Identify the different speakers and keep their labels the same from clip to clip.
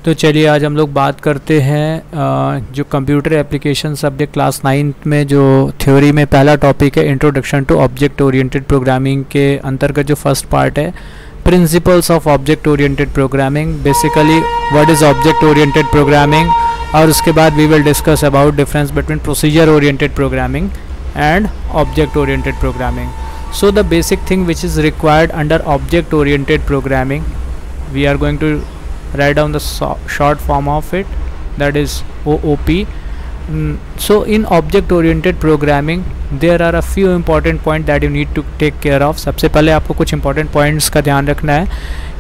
Speaker 1: तो चलिए आज हम लोग बात करते हैं जो कंप्यूटर एप्लीकेशन सब्जेक्ट क्लास 9 में जो थ्योरी में पहला टॉपिक है introduction to object oriented programming के अंतर्गत जो फर्स्ट पार्ट है principles of object oriented programming, basically what is object oriented programming, और उसके बाद we will discuss about difference between procedure oriented programming and object oriented programming. So the basic thing which is required under object oriented programming, we are going to write down the short form of it, that is OOP. So in object oriented programming there are a few important points that you need to take care of. सबसे पहले आपको कुछ important points का ध्यान रखना है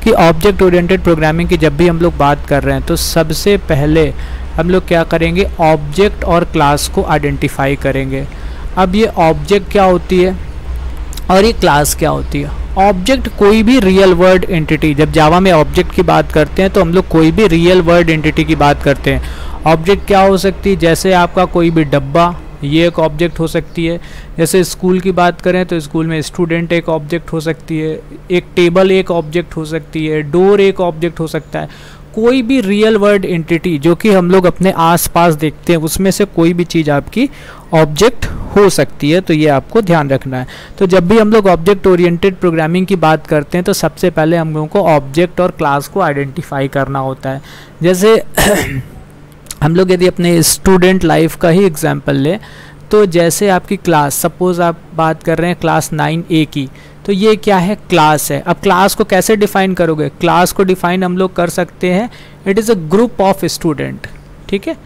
Speaker 1: कि object oriented programming की जब भी हम लोग बात कर रहे हैं तो सबसे पहले हम लोग क्या करेंगे, ऑब्जेक्ट और क्लास को आइडेंटिफाई करेंगे. अब ये ऑब्जेक्ट क्या होती है और ये क्लास क्या होती है. ऑब्जेक्ट कोई भी रियल वर्ल्ड एंटिटी, जब जावा में ऑब्जेक्ट की बात करते हैं तो हम लोग कोई भी रियल वर्ल्ड एंटिटी की बात करते हैं. ऑब्जेक्ट क्या हो सकती है, जैसे आपका कोई भी डब्बा, ये एक ऑब्जेक्ट हो सकती है. जैसे स्कूल की बात करें तो स्कूल में स्टूडेंट एक ऑब्जेक्ट हो सकती है, एक टेबल एक ऑब्जेक्ट हो सकती है, डोर एक ऑब्जेक्ट हो सकता है. कोई भी रियल वर्ल्ड एंटिटी जो कि हम लोग अपने आसपास देखते हैं उसमें से कोई भी चीज़ आपकी ऑब्जेक्ट हो सकती है. तो ये आपको ध्यान रखना है. तो जब भी हम लोग ऑब्जेक्ट ओरिएंटेड प्रोग्रामिंग की बात करते हैं तो सबसे पहले हम लोगों को ऑब्जेक्ट और क्लास को आइडेंटिफाई करना होता है. जैसे हम लोग यदि अपने स्टूडेंट लाइफ का ही एग्जांपल लें तो जैसे आपकी क्लास, सपोज आप बात कर रहे हैं क्लास 9A की, तो ये क्या है, क्लास है. अब क्लास को कैसे डिफाइन करोगे, क्लास को डिफाइन हम लोग कर सकते हैं, it is a group of student. ठीक है,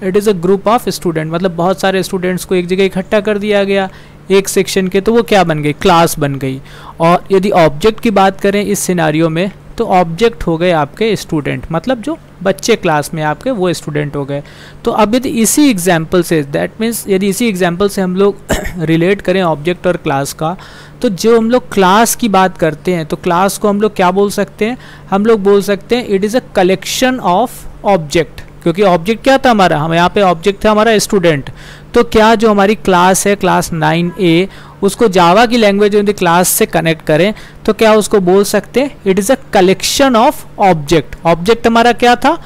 Speaker 1: it is a group of student, मतलब बहुत सारे स्टूडेंट्स को एक जगह इकट्ठा कर दिया गया एक सेक्शन के, तो वो क्या बन गई, क्लास बन गई. और यदि ऑब्जेक्ट की बात करें इस सिनारियो में तो ऑब्जेक्ट हो गए आपके स्टूडेंट, मतलब जो बच्चे क्लास में आपके वो स्टूडेंट हो गए. तो अब यदि इसी एग्जाम्पल से, दैट मीन्स यदि इसी एग्जाम्पल से हम लोग रिलेट करें ऑब्जेक्ट और क्लास का, तो जो हम लोग क्लास की बात करते हैं तो क्लास को हम लोग क्या बोल सकते हैं, हम लोग बोल सकते हैं it is a collection of object. क्योंकि ऑब्जेक्ट क्या था हमारा, हम यहाँ पे ऑब्जेक्ट था हमारा स्टूडेंट. तो क्या जो हमारी क्लास है क्लास 9A, उसको जावा की लैंग्वेज यदि क्लास से कनेक्ट करें तो क्या उसको बोल सकते हैं, it is a collection of object. Object हमारा क्या था,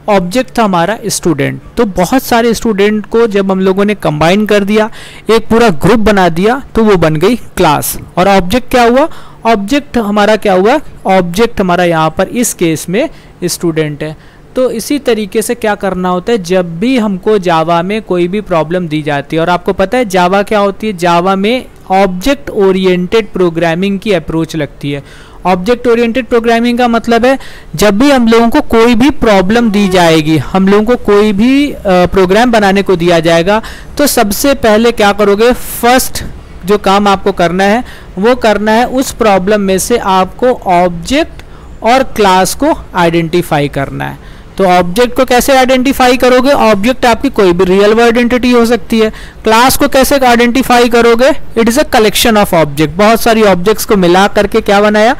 Speaker 1: ऑब्जेक्ट था हमारा स्टूडेंट. तो बहुत सारे स्टूडेंट को जब हम लोगों ने कंबाइन कर दिया, एक पूरा ग्रुप बना दिया, तो वो बन गई क्लास. और ऑब्जेक्ट क्या हुआ, ऑब्जेक्ट हमारा क्या हुआ, ऑब्जेक्ट हमारा यहाँ पर इस केस में स्टूडेंट है. तो इसी तरीके से क्या करना होता है, जब भी हमको जावा में कोई भी प्रॉब्लम दी जाती है, और आपको पता है जावा क्या होती है, जावा में ऑब्जेक्ट ओरिएंटेड प्रोग्रामिंग की अप्रोच लगती है. ऑब्जेक्ट ओरिएंटेड प्रोग्रामिंग का मतलब है जब भी हम लोगों को कोई भी प्रॉब्लम दी जाएगी, हम लोगों को कोई भी प्रोग्राम बनाने को दिया जाएगा, तो सबसे पहले क्या करोगे, फर्स्ट जो काम आपको करना है वो करना है उस प्रॉब्लम में से आपको ऑब्जेक्ट और क्लास को आइडेंटिफाई करना है. तो ऑब्जेक्ट को कैसे आइडेंटिफाई करोगे, ऑब्जेक्ट आपकी कोई भी रियल वर्ल्ड एंटिटी हो सकती है. क्लास को कैसे आइडेंटिफाई करोगे, it is a collection of object. बहुत सारी ऑब्जेक्ट्स को मिला करके क्या बनाया,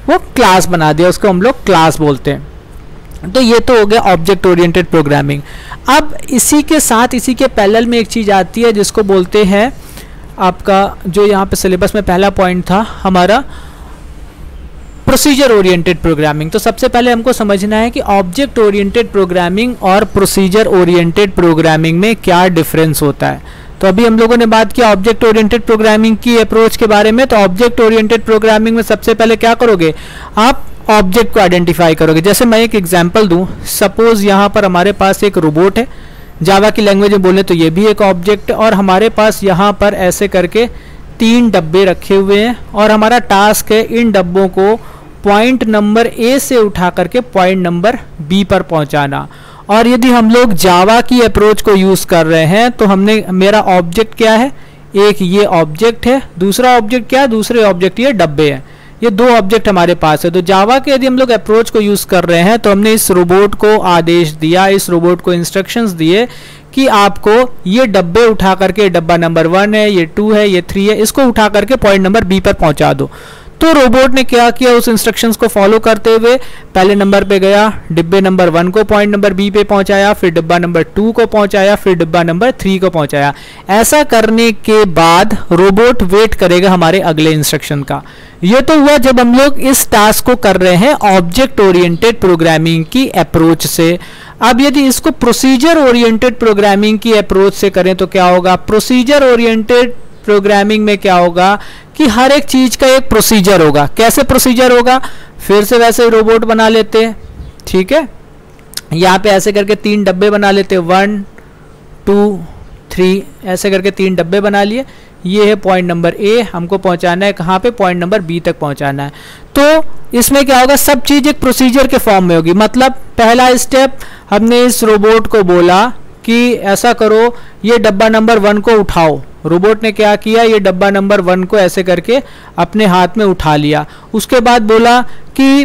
Speaker 1: वो क्लास बना दिया, उसको हम लोग क्लास बोलते हैं. तो ये तो हो गया ऑब्जेक्ट ओरिएंटेड प्रोग्रामिंग. अब इसी के साथ, इसी के पैरेलल में एक चीज़ आती है जिसको बोलते हैं आपका, जो यहाँ पे सिलेबस में पहला पॉइंट था हमारा, प्रोसीजर ओरिएंटेड प्रोग्रामिंग. तो सबसे पहले हमको समझना है कि ऑब्जेक्ट ओरिएंटेड प्रोग्रामिंग और प्रोसीजर ओरिएंटेड प्रोग्रामिंग में क्या डिफरेंस होता है. तो अभी हम लोगों ने बात किया ऑब्जेक्ट ओरिएंटेड प्रोग्रामिंग की अप्रोच के बारे में. तो ऑब्जेक्ट ओरिएंटेड प्रोग्रामिंग में सबसे पहले क्या करोगे, आप ऑब्जेक्ट को आइडेंटिफाई करोगे. जैसे मैं एक एग्जाम्पल दूँ, सपोज यहाँ पर हमारे पास एक रोबोट है, जावा की लैंग्वेज में बोले तो ये भी एक ऑब्जेक्ट है, और हमारे पास यहाँ पर ऐसे करके 3 डब्बे रखे हुए हैं, और हमारा टास्क है इन डब्बों को पॉइंट नंबर A से उठा करके पॉइंट नंबर B पर पहुंचाना. और यदि हम लोग जावा की अप्रोच को यूज़ कर रहे हैं तो हमने, मेरा ऑब्जेक्ट क्या है, एक ये ऑब्जेक्ट है, दूसरा ऑब्जेक्ट क्या है, दूसरे ऑब्जेक्ट ये डब्बे हैं. ये 2 ऑब्जेक्ट हमारे पास है. तो जावा के यदि हम लोग अप्रोच को यूज़ कर रहे हैं तो हमने इस रोबोट को आदेश दिया, इस रोबोट को इंस्ट्रक्शंस दिए कि आपको ये डब्बे उठा करके, डब्बा नंबर 1 है, ये 2 है, ये 3 है, इसको उठा करके पॉइंट नंबर B पर पहुंचा दो. तो रोबोट ने क्या किया, उस इंस्ट्रक्शंस को फॉलो करते हुए पहले नंबर पे गया, डिब्बे नंबर 1 को पॉइंट नंबर बी पे पहुंचाया, फिर डिब्बा नंबर 2 को पहुंचाया, फिर डिब्बा नंबर 3 को पहुंचाया। ऐसा करने के बाद रोबोट वेट करेगा हमारे अगले इंस्ट्रक्शन का। ये तो हुआ जब हम लोग इस टास्क को कर रहे हैं ऑब्जेक्ट ओरिएंटेड प्रोग्रामिंग की अप्रोच से। अब यदि इसको प्रोसीजर ओरिएंटेड प्रोग्रामिंग की अप्रोच से करें तो क्या होगा, प्रोसीजर ओरिएंटेड प्रोग्रामिंग में क्या होगा कि हर एक चीज का एक प्रोसीजर होगा। कैसे प्रोसीजर होगा, फिर से वैसे रोबोट बना लेते हैं, ठीक है। यहाँ पे ऐसे करके 3 डब्बे बना लेते हैं, 1 2 3 ऐसे करके 3 डब्बे बना लिए। ये है पॉइंट नंबर ए, हमको पहुंचाना है कहाँ पे, पॉइंट नंबर बी तक पहुंचाना है। तो इसमें क्या होगा, सब चीज एक प्रोसीजर के फॉर्म में होगी। मतलब पहला स्टेप हमने इस रोबोट को बोला कि ऐसा करो, ये डब्बा नंबर 1 को उठाओ। रोबोट ने क्या किया, ये डब्बा नंबर 1 को ऐसे करके अपने हाथ में उठा लिया। उसके बाद बोला कि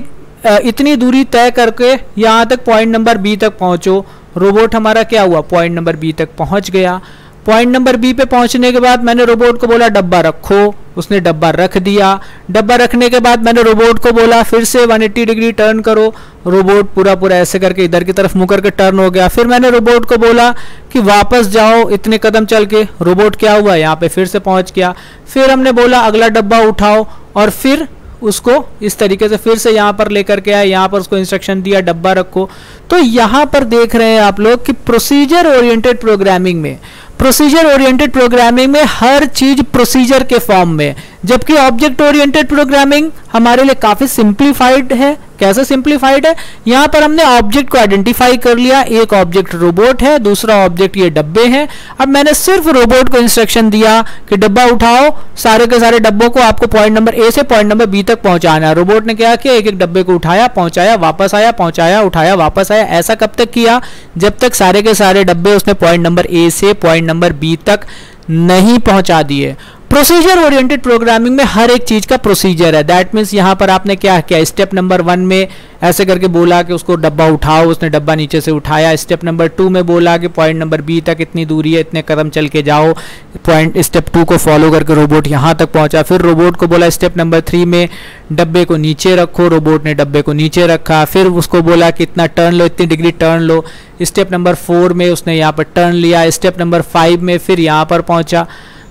Speaker 1: इतनी दूरी तय करके यहाँ तक पॉइंट नंबर बी तक पहुँचो। रोबोट हमारा क्या हुआ, पॉइंट नंबर बी तक पहुँच गया। पॉइंट नंबर बी पे पहुंचने के बाद मैंने रोबोट को बोला डब्बा रखो, उसने डब्बा रख दिया। डब्बा रखने के बाद मैंने रोबोट को बोला फिर से 180 डिग्री टर्न करो। रोबोट पूरा ऐसे करके इधर की तरफ मुंह करके टर्न हो गया। फिर मैंने रोबोट को बोला कि वापस जाओ इतने कदम चल के। रोबोट क्या हुआ, यहाँ पे फिर से पहुंच गया। फिर हमने बोला अगला डब्बा उठाओ और फिर उसको इस तरीके से फिर से यहाँ पर लेकर के आए, यहाँ पर उसको इंस्ट्रक्शन दिया डब्बा रखो। तो यहाँ पर देख रहे हैं आप लोग कि प्रोसीजर ओरिएंटेड प्रोग्रामिंग में हर चीज प्रोसीजर के फॉर्म में, जबकि ऑब्जेक्ट ओरिएंटेड प्रोग्रामिंग हमारे लिए काफी सिंप्लीफाइड है। कैसे सिंप्लीफाइड है, यहाँ पर हमने ऑब्जेक्ट को आइडेंटिफाई कर लिया। एक ऑब्जेक्ट रोबोट है, दूसरा ऑब्जेक्ट ये डब्बे हैं। अब मैंने सिर्फ रोबोट को इंस्ट्रक्शन दिया कि डब्बा उठाओ, सारे के सारे डब्बों को आपको पॉइंट नंबर ए से पॉइंट नंबर बी तक पहुंचाना है। रोबोट ने क्या किया, एक एक डब्बे को उठाया, पहुंचाया, वापस आया, पहुंचाया, उठाया, वापस आया। ऐसा कब तक किया, जब तक सारे के सारे डब्बे उसने पॉइंट नंबर ए से पॉइंट नंबर बी तक नहीं पहुंचा दिए। प्रोसीजर ओरिएंटेड प्रोग्रामिंग में हर एक चीज का प्रोसीजर है। दैट मीन्स यहाँ पर आपने क्या किया, स्टेप नंबर 1 में ऐसे करके बोला कि उसको डब्बा उठाओ, उसने डब्बा नीचे से उठाया। स्टेप नंबर 2 में बोला कि पॉइंट नंबर बी तक इतनी दूरी है, इतने कदम चल के जाओ। स्टेप 2 को फॉलो करके रोबोट यहाँ तक पहुंचा। फिर रोबोट को बोला स्टेप नंबर 3 में डब्बे को नीचे रखो। रोबोट ने डब्बे को नीचे रखा। फिर उसको बोला कि इतना टर्न लो, इतनी डिग्री टर्न लो। स्टेप नंबर 4 में उसने यहाँ पर टर्न लिया। स्टेप नंबर 5 में फिर यहाँ पर पहुंचा।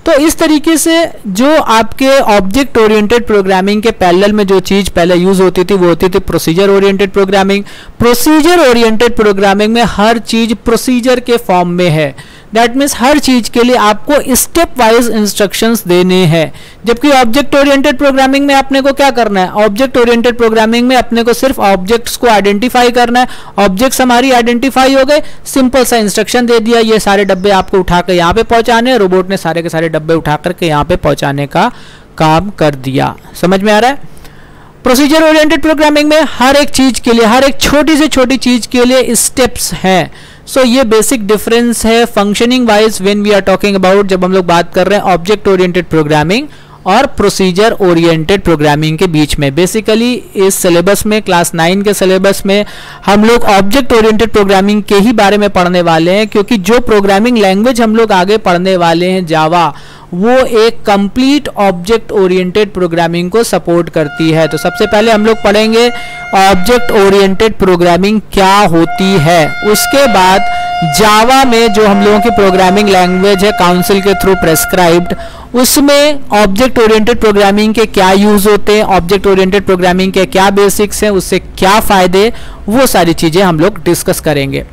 Speaker 1: तो इस तरीके से जो आपके ऑब्जेक्ट ओरिएंटेड प्रोग्रामिंग के पैरेलल में जो चीज पहले यूज होती थी वो होती थी procedure oriented programming. Procedure oriented programming में हर चीज प्रोसीजर के फॉर्म में है। दैट मीन्स हर चीज के लिए आपको स्टेप वाइज इंस्ट्रक्शंस देने हैं। जबकि ऑब्जेक्ट ओरिएंटेड प्रोग्रामिंग में आपने को क्या करना है, ऑब्जेक्ट ओरिएंटेड प्रोग्रामिंग में अपने को सिर्फ ऑब्जेक्ट्स को आइडेंटिफाई करना है। ऑब्जेक्ट्स हमारी आइडेंटिफाई हो गए, सिंपल सा इंस्ट्रक्शन दे दिया, ये सारे डब्बे आपको उठाकर यहाँ पे पहुंचाने। रोबोट ने सारे के सारे डब्बे उठा करके यहाँ पे पहुंचाने का काम कर दिया। समझ में आ रहा है। प्रोसीजर ओरिएंटेड प्रोग्रामिंग में हर एक चीज के लिए, हर एक छोटी से छोटी चीज के लिए स्टेप्स हैं। सो ये बेसिक डिफरेंस है functioning wise when we are talking about, जब हम लोग बात कर रहे हैं ऑब्जेक्ट ओरिएंटेड प्रोग्रामिंग और प्रोसीजर ओरिएंटेड प्रोग्रामिंग के बीच में। बेसिकली इस सिलेबस में, क्लास 9 के सिलेबस में हम लोग ऑब्जेक्ट ओरिएंटेड प्रोग्रामिंग के ही बारे में पढ़ने वाले हैं, क्योंकि जो प्रोग्रामिंग लैंग्वेज हम लोग आगे पढ़ने वाले हैं जावा, वो एक कंप्लीट ऑब्जेक्ट ओरिएंटेड प्रोग्रामिंग को सपोर्ट करती है। तो सबसे पहले हम लोग पढ़ेंगे ऑब्जेक्ट ओरिएंटेड प्रोग्रामिंग क्या होती है। उसके बाद जावा में जो हम लोगों की प्रोग्रामिंग लैंग्वेज है काउंसिल के थ्रू प्रेस्क्राइब्ड, उसमें ऑब्जेक्ट ओरिएंटेड प्रोग्रामिंग के क्या यूज होते हैं, ऑब्जेक्ट ओरिएंटेड प्रोग्रामिंग के क्या बेसिक्स हैं, उससे क्या फायदे, वो सारी चीजें हम लोग डिस्कस करेंगे।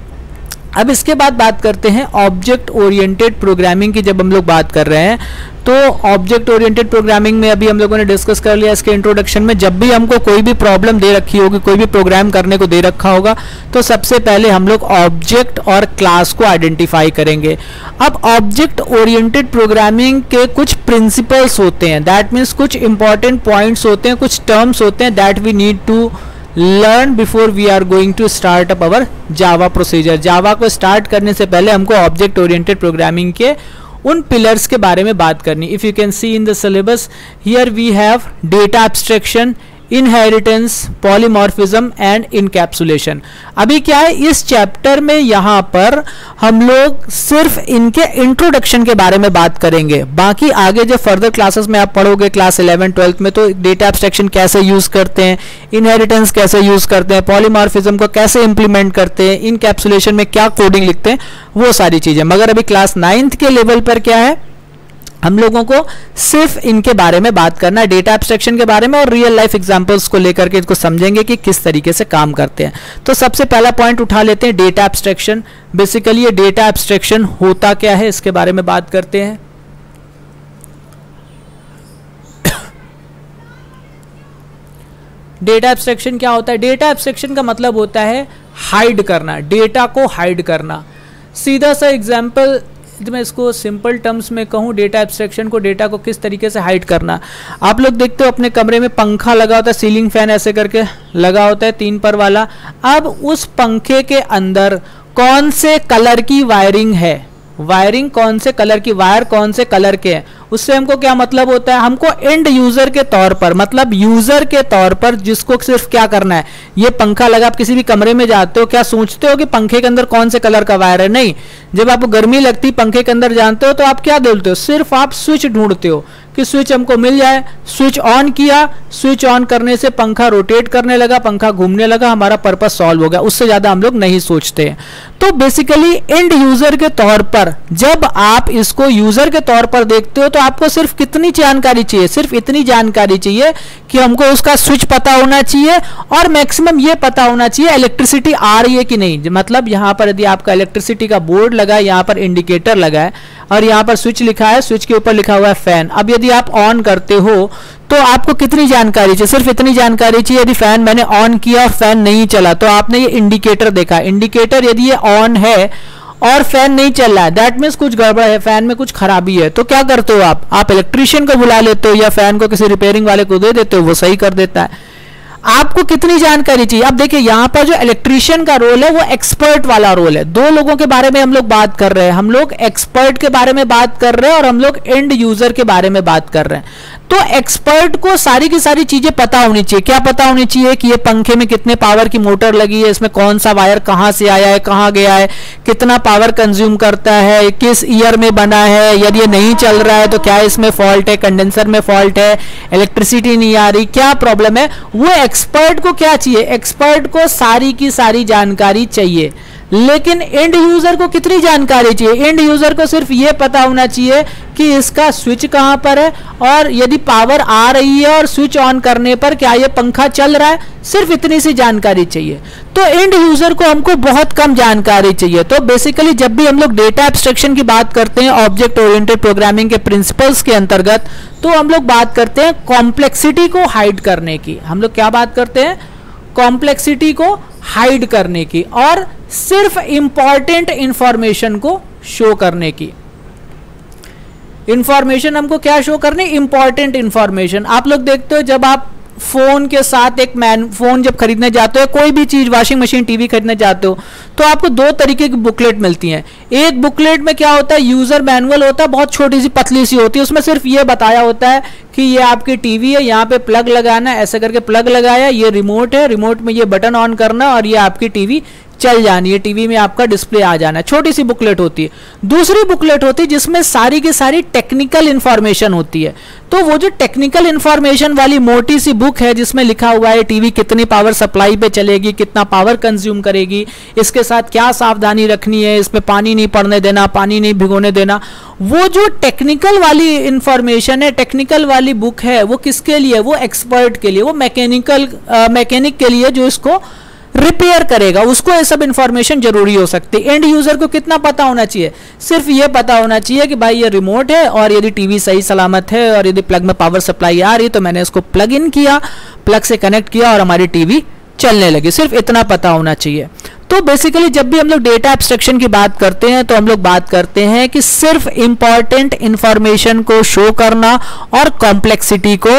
Speaker 1: अब इसके बाद बात करते हैं ऑब्जेक्ट ओरिएंटेड प्रोग्रामिंग की। जब हम लोग बात कर रहे हैं तो ऑब्जेक्ट ओरिएंटेड प्रोग्रामिंग में अभी हम लोगों ने डिस्कस कर लिया इसके इंट्रोडक्शन में। जब भी हमको कोई भी प्रॉब्लम दे रखी होगी, कोई भी प्रोग्राम करने को दे रखा होगा, तो सबसे पहले हम लोग ऑब्जेक्ट और क्लास को आइडेंटिफाई करेंगे। अब ऑब्जेक्ट ओरिएंटेड प्रोग्रामिंग के कुछ प्रिंसिपल्स होते हैं, दैट मीन्स कुछ इंपॉर्टेंट पॉइंट्स होते हैं, कुछ टर्म्स होते हैं that we need to learn before we are going to start up our Java procedure. Java को स्टार्ट करने से पहले हमको ऑब्जेक्ट ओरिएंटेड प्रोग्रामिंग के उन पिलर्स के बारे में बात करनी। If you can see in the syllabus, here we have data abstraction, inheritance, polymorphism and encapsulation. अभी क्या है इस चैप्टर में, यहाँ पर हम लोग सिर्फ इनके इंट्रोडक्शन के बारे में बात करेंगे। बाकी आगे जब फर्दर क्लासेस में आप पढ़ोगे क्लास 11 12 में, तो डेटा एब्स्ट्रैक्शन कैसे यूज करते हैं, इनहेरिटेंस कैसे यूज करते हैं, पॉलीमॉर्फिज्म को कैसे इंप्लीमेंट करते हैं, इनकैप्सुलेशन में क्या कोडिंग लिखते हैं, वो सारी चीजें। मगर अभी क्लास 9th के लेवल पर क्या है, हम लोगों को सिर्फ इनके बारे में बात करना है, डेटा एब्स्ट्रैक्शन के बारे में, और रियल लाइफ एग्जांपल्स को लेकर के इसको समझेंगे कि किस तरीके से काम करते हैं। तो सबसे पहला पॉइंट उठा लेते हैं, डेटा एब्स्ट्रैक्शन। बेसिकली ये डेटा एब्स्ट्रैक्शन होता क्या है, इसके बारे में बात करते हैं। डेटा एब्स्ट्रैक्शन क्या होता है? डेटा एब्स्ट्रैक्शन का मतलब होता है हाइड करना, डेटा को हाइड करना। सीधा सा एग्जांपल, मैं इसको सिंपल टर्म्स में कहूँ डेटा एब्स्ट्रैक्शन को, डेटा को किस तरीके से हाइड करना। आप लोग देखते हो अपने कमरे में पंखा लगा होता है, सीलिंग फैन ऐसे करके लगा होता है 3 पर वाला। अब उस पंखे के अंदर कौन से कलर की वायरिंग है, वायरिंग कौन से कलर की, वायर कौन से कलर के हैं, उससे हमको क्या मतलब होता है, हमको एंड यूजर के तौर पर, मतलब यूजर के तौर पर जिसको सिर्फ क्या करना है, ये पंखा लगा, आप किसी भी कमरे में जाते हो, क्या सोचते हो कि पंखे के अंदर कौन से कलर का वायर है? नहीं। जब आपको गर्मी लगती पंखे के अंदर जानते हो तो आप क्या बोलते हो, सिर्फ आप स्विच ढूंढते हो कि स्विच हमको मिल जाए। स्विच ऑन किया, स्विच ऑन करने से पंखा रोटेट करने लगा, पंखा घूमने लगा, हमारा पर्पस सॉल्व हो गया। उससे ज्यादा हम लोग नहीं सोचते हैं। तो बेसिकली एंड यूजर के तौर पर जब आप इसको यूजर के तौर पर देखते हो तो आपको सिर्फ कितनी जानकारी चाहिए, सिर्फ इतनी जानकारी चाहिए कि हमको उसका स्विच पता होना चाहिए और मैक्सिमम ये पता होना चाहिए इलेक्ट्रिसिटी आ रही है कि नहीं। मतलब यहां पर यदि आपका इलेक्ट्रिसिटी का बोर्ड लगा है, यहां पर इंडिकेटर लगा है और यहां पर स्विच लिखा है, स्विच के ऊपर लिखा हुआ है फैन। अब यदि आप ऑन करते हो तो आपको कितनी जानकारी चाहिए, सिर्फ इतनी जानकारी चाहिए यदि फैन मैंने ऑन किया और फैन नहीं चला तो आपने ये इंडिकेटर देखा, इंडिकेटर यदि ये ऑन है और फैन नहीं चल रहा है, दैट मीन्स कुछ गड़बड़ है, फैन में कुछ खराबी है। तो क्या करते हो आप इलेक्ट्रीशियन को बुला लेते हो या फैन को किसी रिपेयरिंग वाले को दे देते हो, वो सही कर देता है। आपको कितनी जानकारी चाहिए? अब देखिए यहां पर जो इलेक्ट्रीशियन का रोल है वो एक्सपर्ट वाला रोल है। 2 लोगों के बारे में हम लोग बात कर रहे हैं, हम लोग एक्सपर्ट के बारे में बात कर रहे हैं और हम लोग एंड यूजर के बारे में बात कर रहे हैं। तो एक्सपर्ट को सारी की सारी चीजें पता होनी चाहिए। क्या पता होनी चाहिए कि ये पंखे में कितने पावर की मोटर लगी है, इसमें कौन सा वायर कहां से आया है, कहां गया है, कितना पावर कंज्यूम करता है, किस ईयर में बना है, यदि ये नहीं चल रहा है तो क्या इसमें फॉल्ट है, कंडेंसर में फॉल्ट है, इलेक्ट्रिसिटी नहीं आ रही, क्या प्रॉब्लम है। वो एक्सपर्ट को क्या चाहिए, एक्सपर्ट को सारी की सारी जानकारी चाहिए। लेकिन एंड यूजर को कितनी जानकारी चाहिए? एंड यूजर को सिर्फ ये पता होना चाहिए कि इसका स्विच कहां पर है और यदि पावर आ रही है और स्विच ऑन करने पर क्या ये पंखा चल रहा है, सिर्फ इतनी सी जानकारी चाहिए। तो एंड यूजर को हमको बहुत कम जानकारी चाहिए। तो बेसिकली जब भी हम लोग डेटा एब्स्ट्रैक्शन की बात करते हैं ऑब्जेक्ट ओरिएंटेड प्रोग्रामिंग के प्रिंसिपल्स के अंतर्गत, तो हम लोग बात करते हैं कॉम्प्लेक्सिटी को हाइड करने की। हम लोग क्या बात करते हैं? कॉम्प्लेक्सिटी को हाइड करने की और सिर्फ इंपॉर्टेंट इंफॉर्मेशन को शो करने की। इंफॉर्मेशन हमको क्या शो करनी? Important information. आप लोग देखते हो जब आप फोन के साथ एक फोन जब खरीदने जाते हो, कोई भी चीज, वॉशिंग मशीन, टीवी खरीदने जाते हो, तो आपको 2 तरीके की बुकलेट मिलती हैं। एक बुकलेट में क्या होता है, यूजर मैनुअल होता है, बहुत छोटी सी पतली सी होती है, उसमें सिर्फ ये बताया होता है कि ये आपकी टीवी है, यहाँ पे प्लग लगाना है, ऐसे करके प्लग लगाया, ये रिमोट है, रिमोट में ये बटन ऑन करना और ये आपकी टीवी चल जानी है, टीवी में आपका डिस्प्ले आ जाना है। छोटी सी बुकलेट होती है। दूसरी बुकलेट होती है जिसमें सारी की सारी टेक्निकल इंफॉर्मेशन होती है। तो वो जो टेक्निकल इंफॉर्मेशन वाली मोटी सी बुक है जिसमें लिखा हुआ है टीवी कितनी पावर सप्लाई पे चलेगी, कितना पावर कंज्यूम करेगी, इसके साथ क्या सावधानी रखनी है, इसमें पानी नहीं पड़ने देना, पानी नहीं भिगोने देना, वो जो टेक्निकल वाली इंफॉर्मेशन है, टेक्निकल वाली बुक है, वो किसके लिए? वो एक्सपर्ट के लिए, वो मैकेनिक के लिए जो इसको रिपेयर करेगा, उसको ये सब इंफॉर्मेशन जरूरी हो सकती है। एंड यूजर को कितना पता होना चाहिए? सिर्फ ये पता होना चाहिए कि भाई ये रिमोट है और यदि टीवी सही सलामत है और यदि प्लग में पावर सप्लाई आ रही तो मैंने इसको प्लग इन किया, प्लग से कनेक्ट किया और हमारी टीवी चलने लगी। सिर्फ इतना पता होना चाहिए। तो बेसिकली जब भी हम लोग डेटा एब्स्ट्रैक्शन की बात करते हैं तो हम लोग बात करते हैं कि सिर्फ इंपॉर्टेंट इंफॉर्मेशन को शो करना और कॉम्प्लेक्सिटी को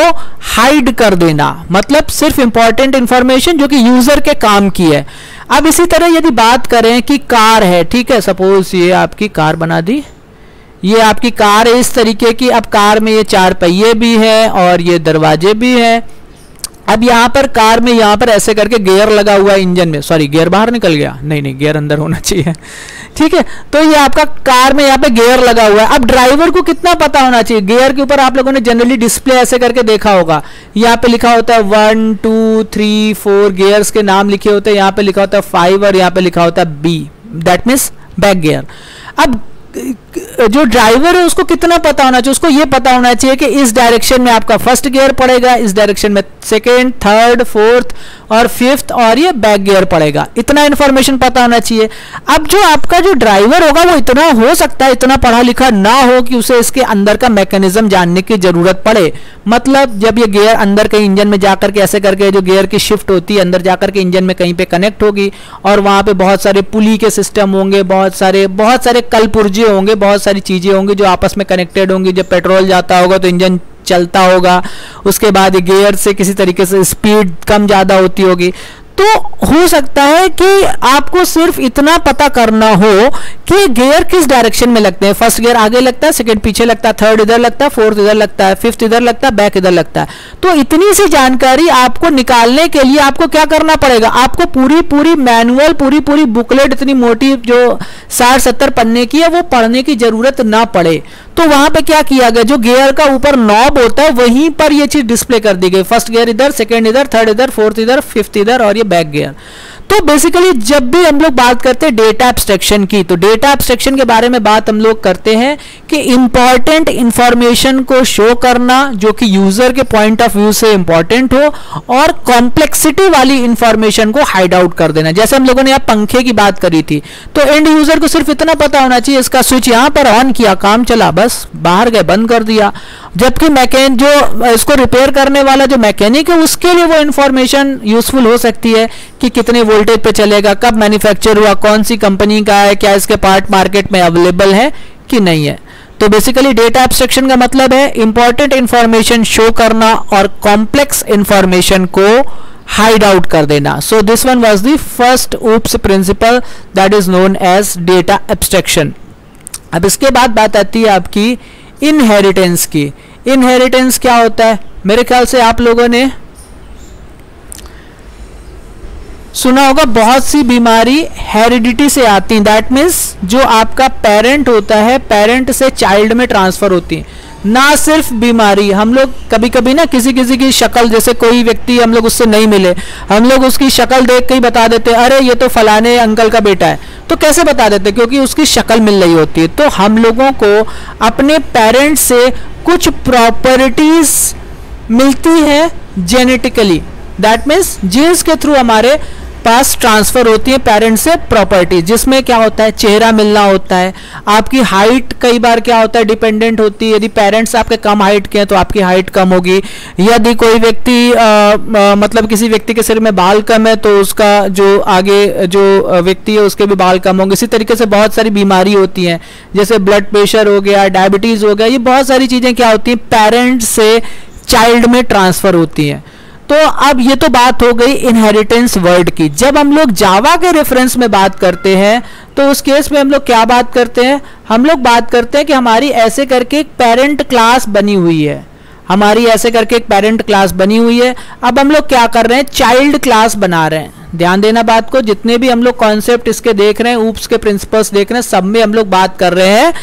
Speaker 1: हाइड कर देना। मतलब सिर्फ इंपॉर्टेंट इंफॉर्मेशन जो कि यूजर के काम की है। अब इसी तरह यदि बात करें कि कार है, ठीक है, सपोज ये आपकी कार बना दी, ये आपकी कार है इस तरीके की। अब कार में ये 4 पहिए भी है और ये दरवाजे भी है। अब यहाँ पर कार में यहाँ पर ऐसे करके गियर लगा हुआ है इंजन में, सॉरी गियर बाहर निकल गया, नहीं गियर अंदर होना चाहिए, ठीक है। तो ये आपका कार में यहाँ पे गियर लगा हुआ है। अब ड्राइवर को कितना पता होना चाहिए, गियर के ऊपर आप लोगों ने जनरली डिस्प्ले ऐसे करके देखा होगा, यहाँ पे लिखा होता है 1 2 3 4 गियर्स के नाम लिखे होते हैं, यहाँ पे लिखा होता है 5 और यहाँ पे लिखा होता है B, that means back gear. अब जो ड्राइवर है उसको कितना पता होना चाहिए, उसको ये पता होना चाहिए कि इस डायरेक्शन में आपका फर्स्ट गियर पड़ेगा, इस डायरेक्शन में सेकेंड, थर्ड, फोर्थ और फिफ्थ, और ये बैक गियर पड़ेगा, इतना इंफॉर्मेशन पता होना चाहिए। अब जो आपका जो ड्राइवर होगा वो इतना हो सकता है इतना पढ़ा लिखा ना हो कि उसे इसके अंदर का मैकेनिज्म जानने की जरूरत पड़े। मतलब जब ये गियर अंदर के इंजन में जाकर के ऐसे करके जो गियर की शिफ्ट होती है अंदर जाकर के इंजन में कहीं पे कनेक्ट होगी, और वहां पे बहुत सारे पुली के सिस्टम होंगे, बहुत सारे कल पुर्जे होंगे, बहुत सारी चीजें होंगी जो आपस में कनेक्टेड होंगी। जब पेट्रोल जाता होगा तो इंजन चलता होगा, उसके बाद गियर से किसी तरीके से स्पीड कम ज्यादा होती होगी। तो हो सकता है कि आपको सिर्फ इतना पता करना हो कि गियर किस डायरेक्शन में लगते हैं, फर्स्ट गियर आगे लगता है, सेकंड पीछे लगता है, थर्ड इधर लगता है, फोर्थ इधर लगता है, फिफ्थ इधर लगता है, बैक इधर लगता है। तो इतनी सी जानकारी आपको निकालने के लिए आपको क्या करना पड़ेगा, आपको पूरी मैनुअल पूरी बुकलेट इतनी मोटी जो 60-70 पन्ने की है वो पढ़ने की जरूरत ना पड़े। तो वहां पे क्या किया गया, जो गियर का ऊपर नॉब होता है वहीं पर ये चीज डिस्प्ले कर दी गई, फर्स्ट गियर इधर, सेकंड इधर, थर्ड इधर, फोर्थ इधर, फिफ्थ इधर और ये बैक गियर। तो बेसिकली जब भी हम लोग बात करते हैं डेटा एब्स्ट्रैक्शन की, तो डेटा एब्स्ट्रैक्शन के बारे में बात हम लोग करते हैं कि इंपॉर्टेंट इंफॉर्मेशन को शो करना जो कि यूजर के पॉइंट ऑफ व्यू से इंपॉर्टेंट हो, और कॉम्प्लेक्सिटी वाली इंफॉर्मेशन को हाइड आउट कर देना। जैसे हम लोगों ने यहाँ पंखे की बात करी थी, तो एंड यूजर को सिर्फ इतना पता होना चाहिए इसका स्विच यहाँ पर ऑन किया, काम चला, बस बाहर गए बंद कर दिया। जबकि मैकेनिक जो इसको रिपेयर करने वाला जो मैकेनिक है उसके लिए वो इंफॉर्मेशन यूजफुल हो सकती है कि कितने वोल्टेज पे चलेगा, कब मैन्युफैक्चर हुआ, कौन सी कंपनी का है, क्या इसके पार्ट मार्केट में अवेलेबल है कि नहीं है। तो बेसिकली डेटा एब्स्ट्रैक्शन का मतलब है इंपॉर्टेंट इंफॉर्मेशन शो करना और कॉम्प्लेक्स इंफॉर्मेशन को हाइड आउट कर देना। So this one was the first OOPs principle that is known as data abstraction. अब इसके बाद बात आती है आपकी इनहेरिटेंस की। इनहेरिटेंस क्या होता है, मेरे ख्याल से आप लोगों ने सुना होगा, बहुत सी बीमारी हेरिडिटी से आती है, दैट मीन्स जो आपका पेरेंट होता है पेरेंट से चाइल्ड में ट्रांसफर होती है। ना सिर्फ बीमारी, हम लोग कभी कभी ना किसी की शक्ल, जैसे कोई व्यक्ति हम लोग उससे नहीं मिले, हम लोग उसकी शक्ल देख के ही बता देते हैं अरे ये तो फलाने अंकल का बेटा है। तो कैसे बता देते, क्योंकि उसकी शक्ल मिल रही होती है। तो हम लोगों को अपने पेरेंट्स से कुछ प्रॉपर्टीज मिलती है जेनेटिकली, दैट मीन्स जीन्स के थ्रू हमारे पास ट्रांसफर होती है पेरेंट्स से प्रॉपर्टी, जिसमें क्या होता है चेहरा मिलना होता है, आपकी हाइट कई बार क्या होता है डिपेंडेंट होती है, यदि पेरेंट्स आपके कम हाइट के हैं तो आपकी हाइट कम होगी, यदि कोई व्यक्ति मतलब किसी व्यक्ति के सिर में बाल कम है तो उसका जो आगे जो व्यक्ति है उसके भी बाल कम होंगे। इसी तरीके से बहुत सारी बीमारी होती हैं, जैसे ब्लड प्रेशर हो गया, डायबिटीज हो गया, ये बहुत सारी चीजें क्या होती हैं पेरेंट्स से चाइल्ड में ट्रांसफर होती हैं। तो अब ये तो बात हो गई इनहेरिटेंस वर्ड की। जब हम लोग जावा के रेफरेंस में बात करते हैं तो उस केस में हम लोग क्या बात करते हैं, हम लोग बात करते हैं कि हमारी ऐसे करके एक पेरेंट क्लास बनी हुई है, हमारी ऐसे करके एक पेरेंट क्लास बनी हुई है। अब हम लोग क्या कर रहे हैं, चाइल्ड क्लास बना रहे हैं। ध्यान देना बात को, जितने भी हम लोग कॉन्सेप्ट इसके देख रहे हैं, ऊप्स के प्रिंसिपल्स देख रहे हैं, सब में हम लोग बात कर रहे हैं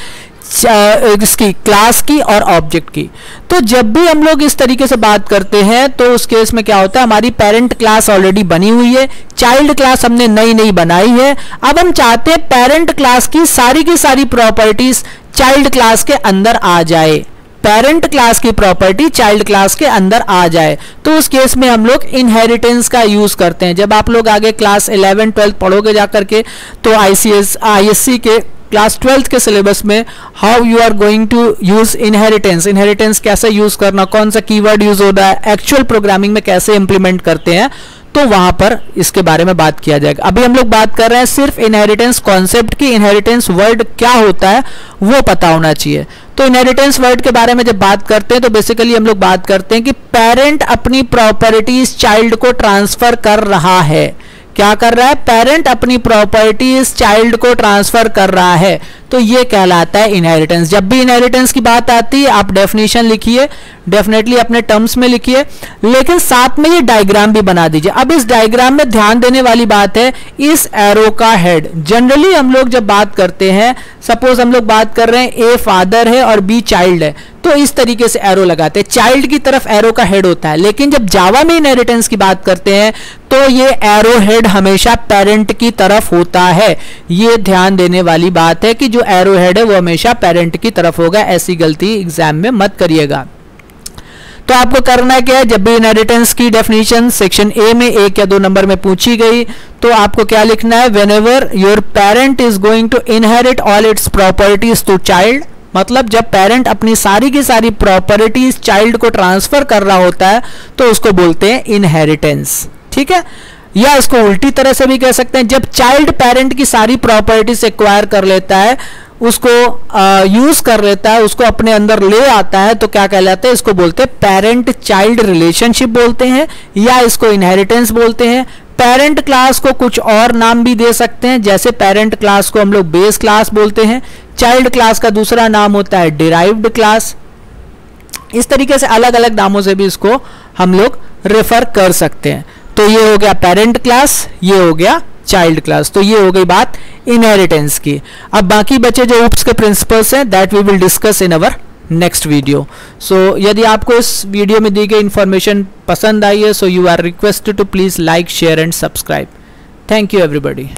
Speaker 1: इसकी क्लास की और ऑब्जेक्ट की। तो जब भी हम लोग इस तरीके से बात करते हैं तो उस केस में क्या होता है, हमारी पेरेंट क्लास ऑलरेडी बनी हुई है, चाइल्ड क्लास हमने नई बनाई है। अब हम चाहते हैं पेरेंट क्लास की सारी प्रॉपर्टीज चाइल्ड क्लास के अंदर आ जाए, पेरेंट क्लास की प्रॉपर्टी चाइल्ड क्लास के अंदर आ जाए। तो उस केस में हम लोग इनहेरिटेंस का यूज करते हैं। जब आप लोग आगे क्लास 11-12 पढ़ोगे जाकर के तो ISC के क्लास 12th के सिलेबस में how you are going to use inheritance कैसे यूज करना, कौन सा कीवर्ड यूज होता है, एक्चुअल प्रोग्रामिंग में कैसे इंप्लीमेंट करते हैं, तो वहां पर इसके बारे में बात किया जाएगा। अभी हम लोग बात कर रहे हैं सिर्फ इनहेरिटेंस कॉन्सेप्ट की। इनहेरिटेंस वर्ड क्या होता है वो पता होना चाहिए। तो इनहेरिटेंस वर्ड के बारे में जब बात करते हैं तो बेसिकली हम लोग बात करते हैं कि पेरेंट अपनी प्रॉपर्टीज चाइल्ड को ट्रांसफर कर रहा है। क्या कर रहा है, पेरेंट अपनी प्रॉपर्टीज चाइल्ड को ट्रांसफर कर रहा है। तो ये कहलाता है इनहेरिटेंस। जब भी इनहेरिटेंस की बात आती है आप डेफिनेशन लिखिए, डेफिनेटली अपने टर्म्स में लिखिए, लेकिन साथ में ये डायग्राम भी बना दीजिए। अब इस डायग्राम में ध्यान देने वाली बात है इस एरो का हेड। जनरली हम लोग जब बात करते हैं, सपोज हम लोग बात कर रहे हैं ए फादर है और बी चाइल्ड है, तो इस तरीके से एरो लगाते हैं, चाइल्ड की तरफ एरो का हेड होता है। लेकिन जब जावा में इनहेरिटेंस की बात करते हैं तो ये एरो हेड हमेशा पेरेंट की तरफ होता है। ये ध्यान देने वाली बात है कि जो एरो हेड है वो हमेशा पेरेंट की तरफ होगा। ऐसी गलती एग्जाम में मत करिएगा। तो आपको करना क्या है, जब भी इनहेरिटेंस की डेफिनेशन सेक्शन ए में 1 या 2 नंबर में पूछी गई तो आपको क्या लिखना है, whenever your parent is going to inherit all its properties to child, मतलब जब पेरेंट अपनी सारी की सारी प्रॉपर्टीज चाइल्ड को ट्रांसफर कर रहा होता है तो उसको बोलते हैं इनहेरिटेंस। ठीक है, या इसको उल्टी तरह से भी कह सकते हैं, जब चाइल्ड पेरेंट की सारी प्रॉपर्टीज एक्वायर कर लेता है, उसको यूज कर लेता है, उसको अपने अंदर ले आता है, तो क्या कहलाता है, इसको बोलते हैं पेरेंट चाइल्ड रिलेशनशिप बोलते हैं, या इसको इनहेरिटेंस बोलते हैं। पेरेंट क्लास को कुछ और नाम भी दे सकते हैं, जैसे पेरेंट क्लास को हम लोग बेस क्लास बोलते हैं, चाइल्ड क्लास का दूसरा नाम होता है डिराइव्ड क्लास। इस तरीके से अलग अलग नामों से भी इसको हम लोग रेफर कर सकते हैं। तो ये हो गया पेरेंट क्लास, ये हो गया चाइल्ड क्लास। तो ये हो गई बात इनहेरिटेंस की। अब बाकी बचे जो ऊप्स के प्रिंसिपल्स हैं that we will discuss in our next video. So यदि आपको इस वीडियो में दी गई इंफॉर्मेशन पसंद आई है, so you are requested to please like, share and subscribe. Thank you everybody.